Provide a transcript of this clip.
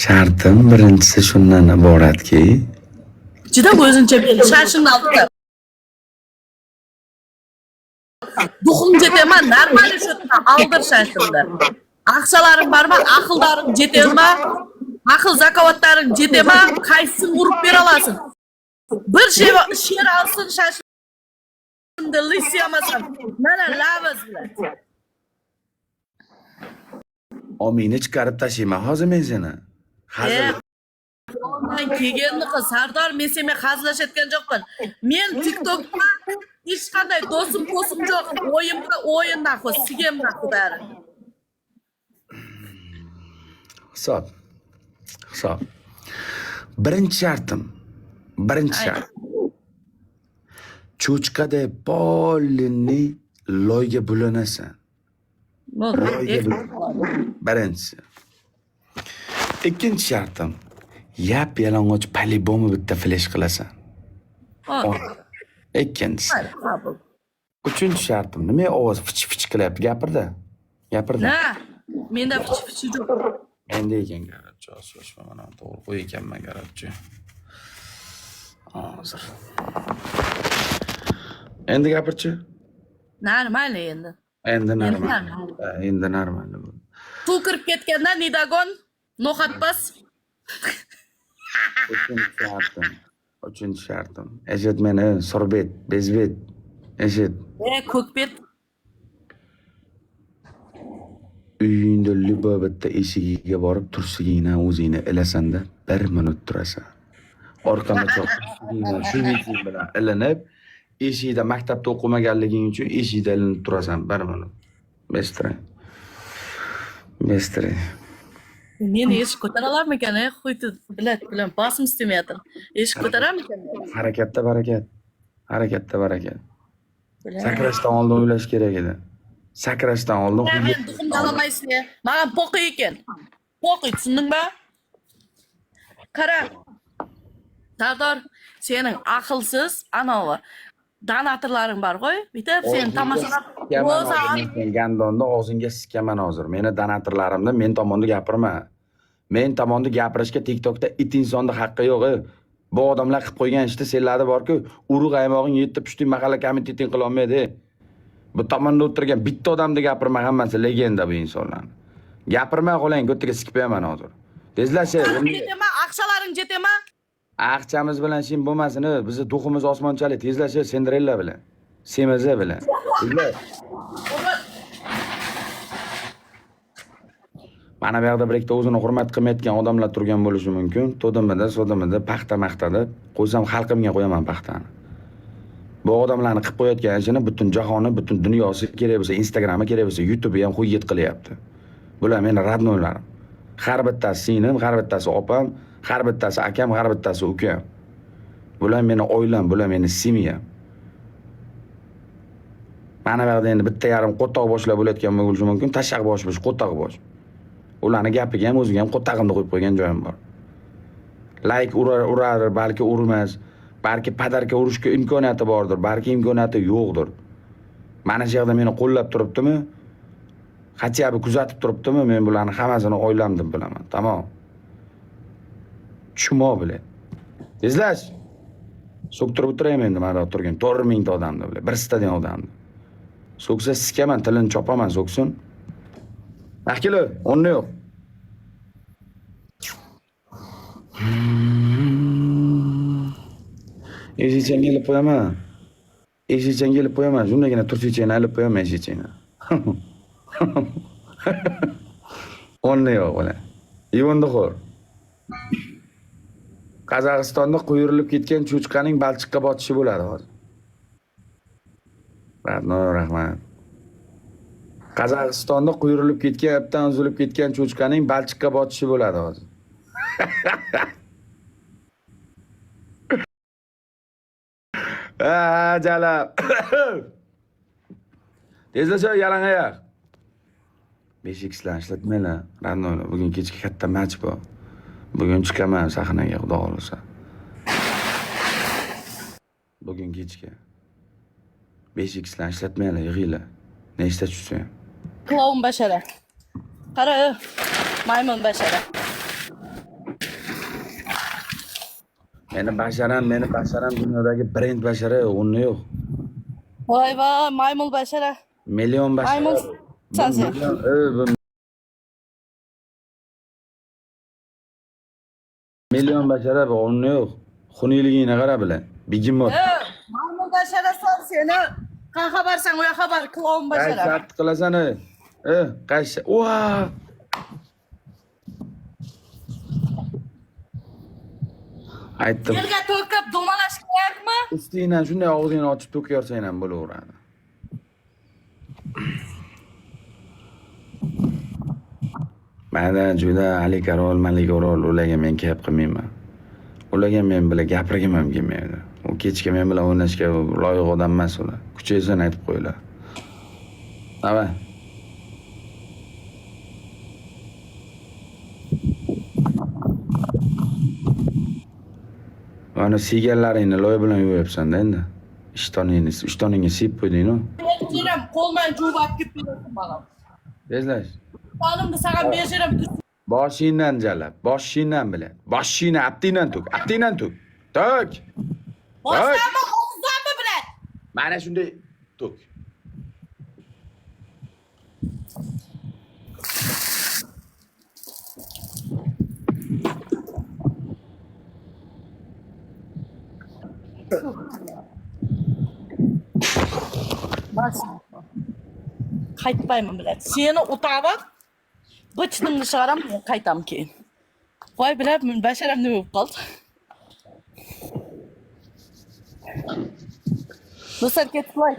Shartim birinchisi shundan iboratki, Juda o'zincha belli. Shashimni oldi. Duxum jetaman, normal shundan aldir shashimda. Aqshalaring bormi? Aqldaring jetemi? Aql zakovatlaring jetemi? Qaysini urib bera olasan? Bir she'r olsin shashimda lisyamasam. Mana lavaz bilan. omini chiqarib tashlayman hozir men seni. Hazil. Men kelganni Sardor, men senga hazillashayotgan jo'qman. Men TikTokda hech qanday do'stim yo'q. O'yindan xo'sh, sigemdan bari. Hisob. Birinchi shart. Cho'chqaday polini loyga bulanasan. Birinchisi. Ikkinchi shartim. Yalang'och polibomni bitta flash qilasan. Ikkinchisi. Uchinchi shartim. Nima ovoz fich qilyapti? Gapirdi. Na, menda fich yo'q. Endi ekan garajchi, so'zma mana to'g'ri qo'y ekanman garajchi. Hozir. Endi gapirchi. Normal endi. Endi normal. Suv kirib ketganda nidagon no'xatpas. Uchinchi shartim. Eshit meni, sorbet, bezbet. Eshit. Ko'kbet. Uyingda libobatda eshigiga borib tursigingdan o'zingni ilasanda 1 minut turasan. Orqamda shu video bilan ilinib, eshikda maktabda o'qimaganliging uchun eshikda ilinib turasan 1 minut. Mestre. Meni eshik ko'tara olarmikan? Qo'ydi bilan bosim istamayapti. Eshik ko'taramikan? Harakatda barakat. Sakrashdan oldin o'ylash kerak edi. Sakrashdan oldin men duxum dalamaysan. Mana poqi ekan. Poqi, tushundingmi? Qara. Sardor, sening aqlsiz anovi donatorlaring bor qo'y. Bitib sen tomoshalab sen gandonda og'zingga sikaman hozir. Meni donatorlarimda men tomonda gapirma. Men tomonda gapirishga TikTokda it insonda haqqi yo'q. Bu odamlar qilib qo'ygan ishda senlarda bor-ku, urug' aymog'ing 7 pushting mahalla komiteting qila olmaydi. Bu tomonda o'tirgan bitta odamda gapirma, hammasi legenda bu insonlar. Gapirmay qo'lang, ko'tiga sikpayaman hozir. Tezlash. Jetema, aqshalaring jetema. Aqchamiz bilan shin bo'lmasin, bizni duximiz osmonchalik, tezlash Senderella bilan. Semaza bilan. Tezlash. Mana bu yerda bir ikkita o'zini hurmat qilmayotgan odamlar turgan bo'lishi mumkin. To'dimida, paxta-maqtada qo'ysam xalqimga qo'yaman paxtani. Bu odamlarni qilib qo'yayotgan ishini butun jahoni, butun dunyosi kerak bo'lsa, Instagram'i kerak bo'lsa, YouTube'i ham qo'yib qilyapti. Bular meni radnoylarim. Har bittasi singlim, har bittasi opam, har bittasi akam, har bittasi ukam. Bular meni oilam, bular meni semiyam. Mana bu yerda endi bitta yarim qo'toq boshlab bo'layotgan bo'lishi mumkin, tashaq bosh bo'lish, qo'toq bosh. Ularni gapiga ham o'ziga ham qo'tag'imni qo'yib qo'ygan joyim bor. Like urar, balki urmas, balki padarka urishga imkoniyati bordir, balki imkoniyati yo'qdir. Mana shu yerda meni qo'llab turibdimi? Xachiyabi kuzatib turibdimi? Men bularni hammasini oilam deb bilaman. Tamom. Chumo bilan. Tezlash. So'ktirib o'tirayman endi mana turgan 4000 ta odamni bilan, bir stadion odamni. So'ksa sikaman, tilini chopaman, so'ksin. Akili, o'rni yo'q. Eshikchangga ilib qo'yaman. Shundagina turchichani ilib qo'yaman eshikchangni. O'rni yo'q bo'la. Yuvindixo'r. Qozog'istonda quyurilib ketgan cho'chqaning Balchiqqa botishi bo'ladi hozir. Rahmat. Qozog'istonda quyurilib ketgan, ipdan uzilib ketgan cho'chqaning Balchiqqa botishi bo'ladi hozir. Jalab. Tezlasha yalangoyoq. Beshiklar ishlatmanglar. Rannoylar, bugun kechga katta match bor. Bugun chiqaman sahnaga, xudo xolasa. Bugun kechga. Beshiklar ishlatmanglar, yig'inglar. Nechta tushsa ham. Clown bashara. Qara, maymun bashara. Meni basharam dunyodagi brend bashara o'rni yo'q. Voy voy, maymun bashara. Million bashara. Maymun sensin. Bu million bashara bu o'rni yo'q. Xuniyligingni qara bilan. Bigimot. Maymun bashara son seni. Qayerga borsan, u yoqqa bor, klon bashara. Qaysi qilasan? Qaysi? Voa! Aytdim. Yerga to'kib domalash kerakmi? Ustingdan shunday og'zingni ochib to'kayorsang ham bo'laveradi. Mana juda Ali Karol, Malik Orol ularga men gap qilmayman. Ularga men bilan gapirgim ham kelmaydi. U kechga men bilan o'ynashga loyiq odam emas ular. Kuchaysan aytib qo'yinglar. Ava. Ana sigallaringni loy bilan yuvyapsan-da endi. Ishtoningni siyib qo'yding-ku. Bejirim, qo'lman juvab kelib berasan balam. Bezlash. Qo'limni sanam bejirim. Boshingdan jalab, boshingdan bilan. Boshingni aptingdan to'k, aptingdan to'k. To'k. Boshdanmi, og'izdanmi bilan? Mana shunday to'k. Qaytmayman bilan. Seni o'tabaq. Bichnimni chiqaram, qaytam keyin. Voy bilan, men basharam nima bo'lib qoldi? Do'stlar ketib qo'y.